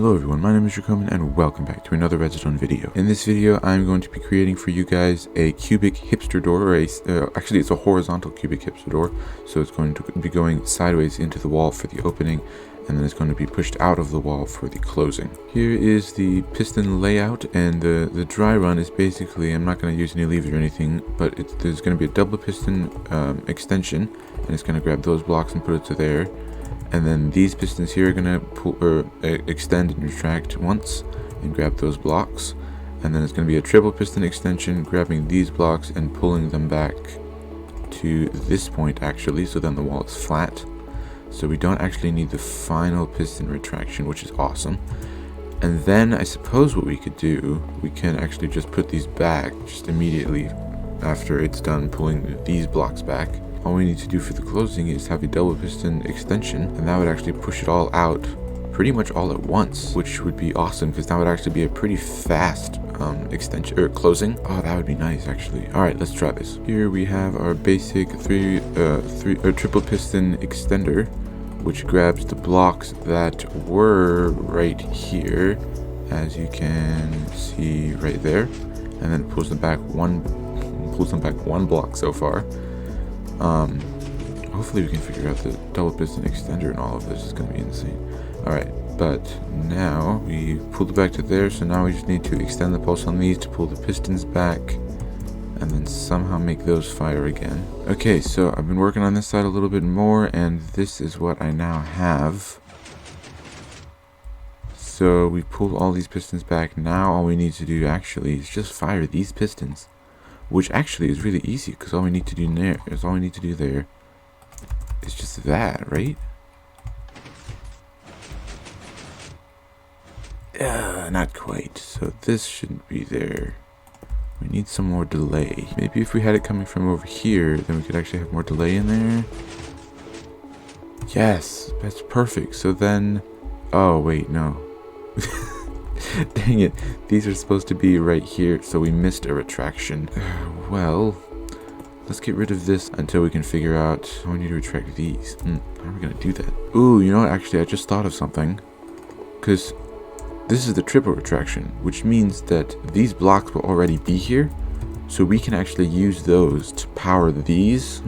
Hello everyone, my name is Jacoman and welcome back to another Redstone video. In this video, I'm going to be creating for you guys a cubic hipster door, or actually it's a horizontal cubic hipster door. So it's going to be going sideways into the wall for the opening, and then it's going to be pushed out of the wall for the closing. Here is the piston layout, and the dry run is basically, I'm not going to use any levers or anything, but there's going to be a double piston extension, and it's going to grab those blocks and put it to there. And then these pistons here are going to extend and retract once and grab those blocks. And then it's going to be a triple piston extension, grabbing these blocks and pulling them back to this point actually, so then the wall is flat. So we don't actually need the final piston retraction, which is awesome. And then I suppose what we could do, we can actually just put these back just immediately after it's done pulling these blocks back. All we need to do for the closing is have a double piston extension, and that would actually push it all out pretty much all at once, which would be awesome because that would actually be a pretty fast extension or closing. Oh, that would be nice actually. All right, let's try this. Here we have our basic triple piston extender, which grabs the blocks that were right here, as you can see right there, and then pulls them back one block so far. Hopefully we can figure out the double piston extender and all of this is going to be insane. Alright, but now we pulled it back to there, so now we just need to extend the pulse on these to pull the pistons back and then somehow make those fire again. Okay, so I've been working on this side a little bit more, and this is what I now have. So we pulled all these pistons back. Now all we need to do actually is just fire these pistons, which actually is really easy because all we need to do there is just that, right? Not quite. So this shouldn't be there. We need some more delay. Maybe if we had it coming from over here, then we could actually have more delay in there. Yes, that's perfect. So then, oh wait, no. Dang it, these are supposed to be right here, so we missed a retraction. Well, let's get rid of this until we can figure out how we need to retract these. How are we gonna do that? Ooh, you know what, actually I just thought of something. Because this is the triple retraction, which means that these blocks will already be here, so we can actually use those to power these.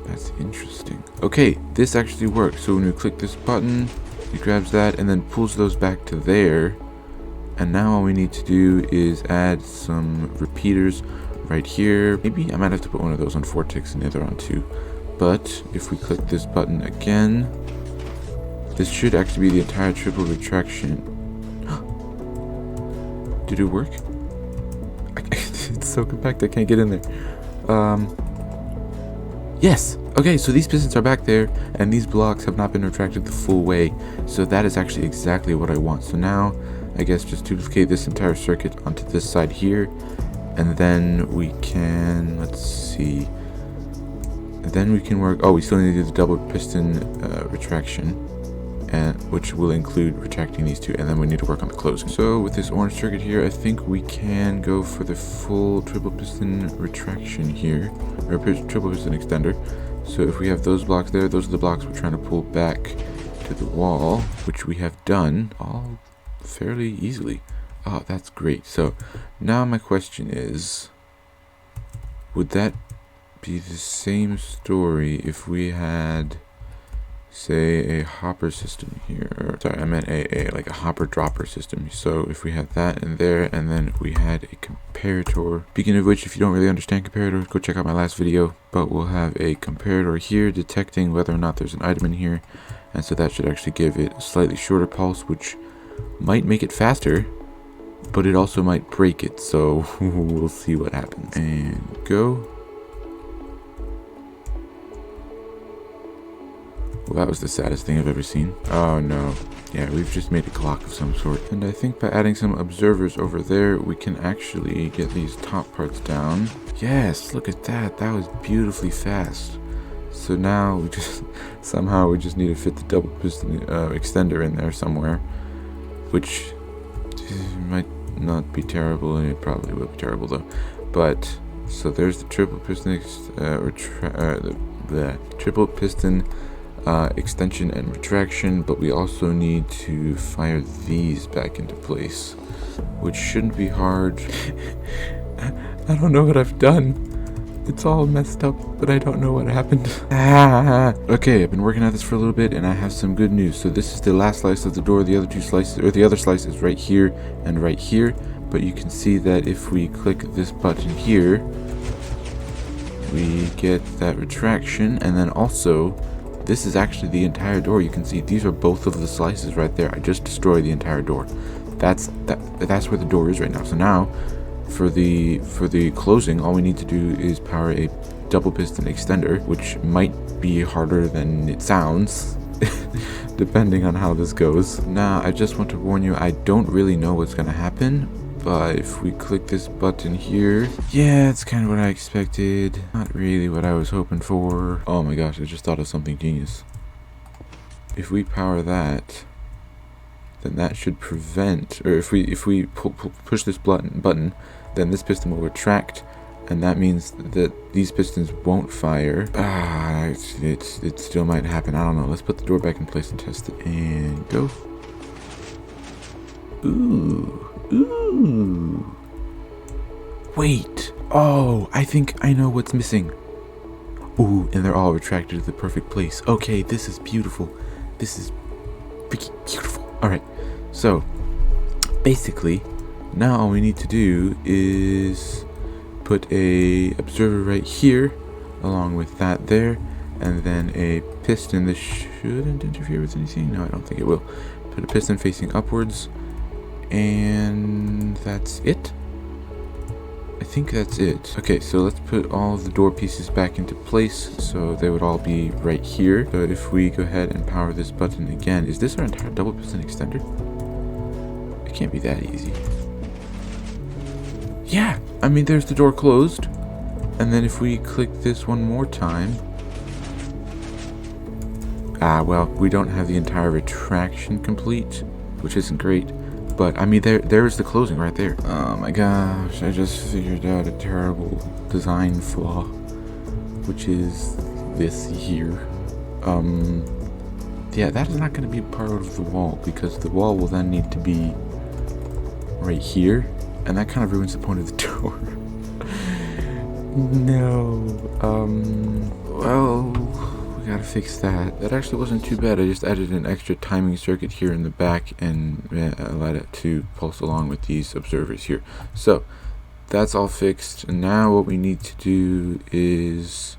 That's interesting. Okay, this actually works. So when we click this button, it grabs that and then pulls those back to there. And now all we need to do is add some repeaters right here. Maybe I might have to put one of those on Vortex and the other on 2. But if we click this button again, this should actually be the entire triple retraction. Did it work? It's so compact I can't get in there. Yes! Okay, so these pistons are back there, and these blocks have not been retracted the full way. So that is actually exactly what I want. So now, I guess just duplicate this entire circuit onto this side here, and then we can, let's see, then we can work, oh, we still need to do the double piston retraction, and which will include retracting these two, and then we need to work on the closing. So with this orange circuit here, I think we can go for the full triple piston retraction here, or triple piston extender. So if we have those blocks there, those are the blocks we're trying to pull back to the wall, which we have done all fairly easily. Oh, that's great. So now my question is, would that be the same story if we had, say, a hopper system here? Or, sorry, I meant like a hopper dropper system. So if we had that in there, and then we had a comparator. Speaking of which, if you don't really understand comparators, go check out my last video. But we'll have a comparator here detecting whether or not there's an item in here, and so that should actually give it a slightly shorter pulse, which might make it faster, but it also might break it. So we'll see what happens. And go. Well, that was the saddest thing I've ever seen. Oh no. Yeah, we've just made a clock of some sort. And I think by adding some observers over there, we can actually get these top parts down. Yes, look at that. That was beautifully fast. So now we just, somehow we just need to fit the double piston extender in there somewhere, which might not be terrible, and it probably will be terrible though. But, so there's the triple piston, the triple piston extension and retraction, but we also need to fire these back into place, which shouldn't be hard. I don't know what I've done. It's all messed up, but I don't know what happened. Okay, I've been working at this for a little bit, and I have some good news. So this is the last slice of the door. The other two slices, or the other slice, is right here and right here. But you can see that if we click this button here, we get that retraction, and then also, this is actually the entire door. You can see these are both of the slices right there. I just destroyed the entire door. That's where the door is right now. So now, for the closing, all we need to do is power a double piston extender, which might be harder than it sounds, depending on how this goes. Now, I just want to warn you, I don't really know what's gonna happen, but if we click this button here, yeah, it's kind of what I expected. Not really what I was hoping for. Oh my gosh, I just thought of something genius. If we power that, then that should prevent, or if we push this button, then this piston will retract, and that means that these pistons won't fire. It still might happen. I don't know. Let's put the door back in place and test it, and go. Ooh. Wait. Oh, I think I know what's missing. Ooh, and they're all retracted to the perfect place. Okay, this is beautiful. This is freaking beautiful. Alright, so basically, now all we need to do is put a observer right here, along with that there, and then a piston. This shouldn't interfere with anything. No, I don't think it will. Put a piston facing upwards, and that's it. I think that's it. Okay, so let's put all of the door pieces back into place, so they would all be right here. So if we go ahead and power this button again, is this our entire double piston extender? It can't be that easy. Yeah, I mean, there's the door closed. And then if we click this one more time, well, we don't have the entire retraction complete, which isn't great. But, I mean, there's the closing right there. Oh my gosh, I just figured out a terrible design flaw, which is this here. Yeah, that is not going to be part of the wall, because the wall will then need to be right here, and that kind of ruins the point of the door. No, well, we gotta fix that. That actually wasn't too bad. I just added an extra timing circuit here in the back and allowed it to pulse along with these observers here. So that's all fixed. And now what we need to do is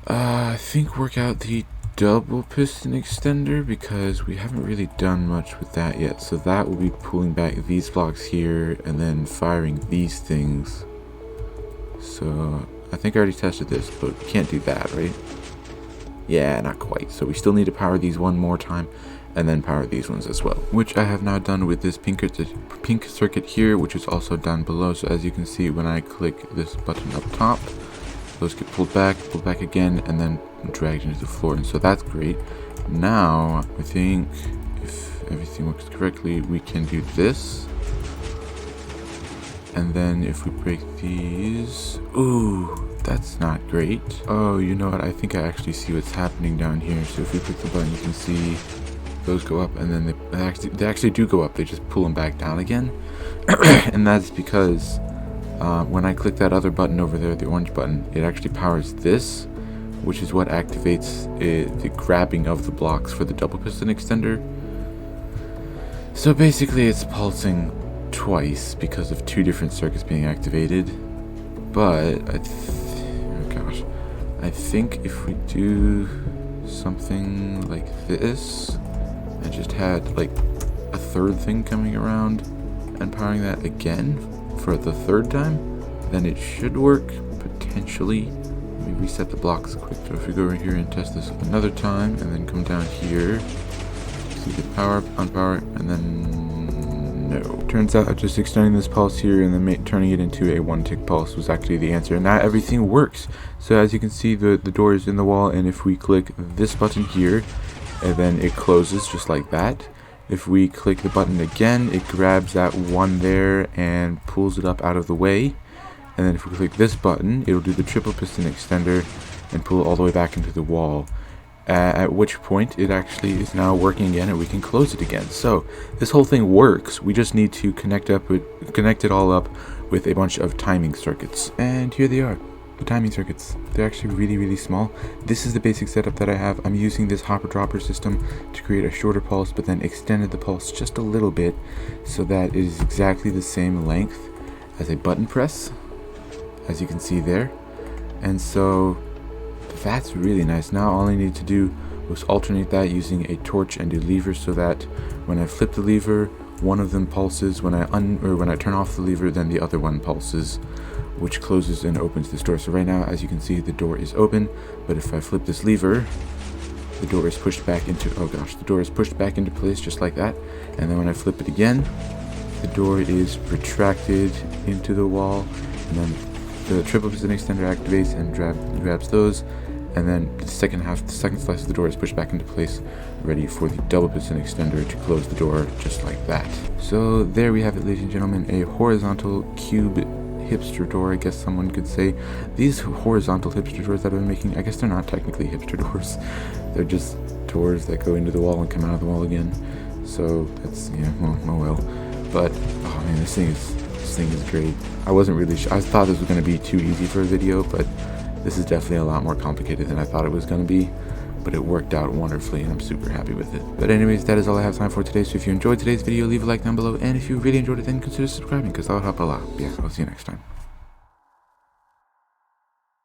I think work out the double piston extender, because we haven't really done much with that yet. So that will be pulling back these blocks here and then firing these things. So I think I already tested this, but we can't do that, right? Yeah, not quite. So we still need to power these one more time and then power these ones as well, which I have now done with this pink circuit here, which is also down below. So as you can see, when I click this button up top, those get pulled back again, and then dragged into the floor. And so that's great. Now I think if everything works correctly, we can do this. And then if we break these, ooh, that's not great. Oh, you know what? I think I actually see what's happening down here. So if we click the button, you can see those go up, and then they actually do go up. They just pull them back down again. And that's because when I click that other button over there, the orange button, it actually powers this, which is what activates the grabbing of the blocks for the double piston extender. So basically it's pulsing twice because of two different circuits being activated. But I think if we do something like this and just had like a third thing coming around and powering that again for the third time, then it should work potentially. Let me reset the blocks quick. So if we go over here and test this another time and then come down here, see the power up, unpower it, and then no. Turns out just extending this pulse here and then turning it into a 1-tick pulse was actually the answer, and now everything works. So as you can see, the door is in the wall, and if we click this button here, and then it closes just like that. If we click the button again, it grabs that one there and pulls it up out of the way. And then if we click this button, it'll do the triple piston extender and pull it all the way back into the wall. at which point it actually is now working again and we can close it again. So this whole thing works. We just need to connect it all up with a bunch of timing circuits. And here they are, the timing circuits. They're actually really small. This is the basic setup that I have. I'm using this hopper dropper system to create a shorter pulse, but then extended the pulse just a little bit so that it is exactly the same length as a button press, as you can see there. And so that's really nice. Now all I need to do was alternate that using a torch and a lever, so that when I flip the lever, one of them pulses. When I turn off the lever, then the other one pulses, which closes and opens this door. So right now, as you can see, the door is open, but if I flip this lever, the door is pushed back into, the door is pushed back into place just like that. And then when I flip it again, the door is retracted into the wall, and then the triple piston extender activates and grabs those, and then the second slice of the door is pushed back into place, ready for the double piston extender to close the door just like that. So there we have it, ladies and gentlemen, a horizontal cube hipster door, I guess someone could say. These horizontal hipster doors that I've been making, I guess they're not technically hipster doors. They're just doors that go into the wall and come out of the wall again. So that's, yeah, well. But oh man, this thing is great. I wasn't really sure. I thought this was going to be too easy for a video, but this is definitely a lot more complicated than I thought it was going to be. But it worked out wonderfully, and I'm super happy with it. But anyways, that is all I have time for today. So if you enjoyed today's video, leave a like down below, and if you really enjoyed it, then consider subscribing, because that would help a lot. Yeah, I'll see you next time.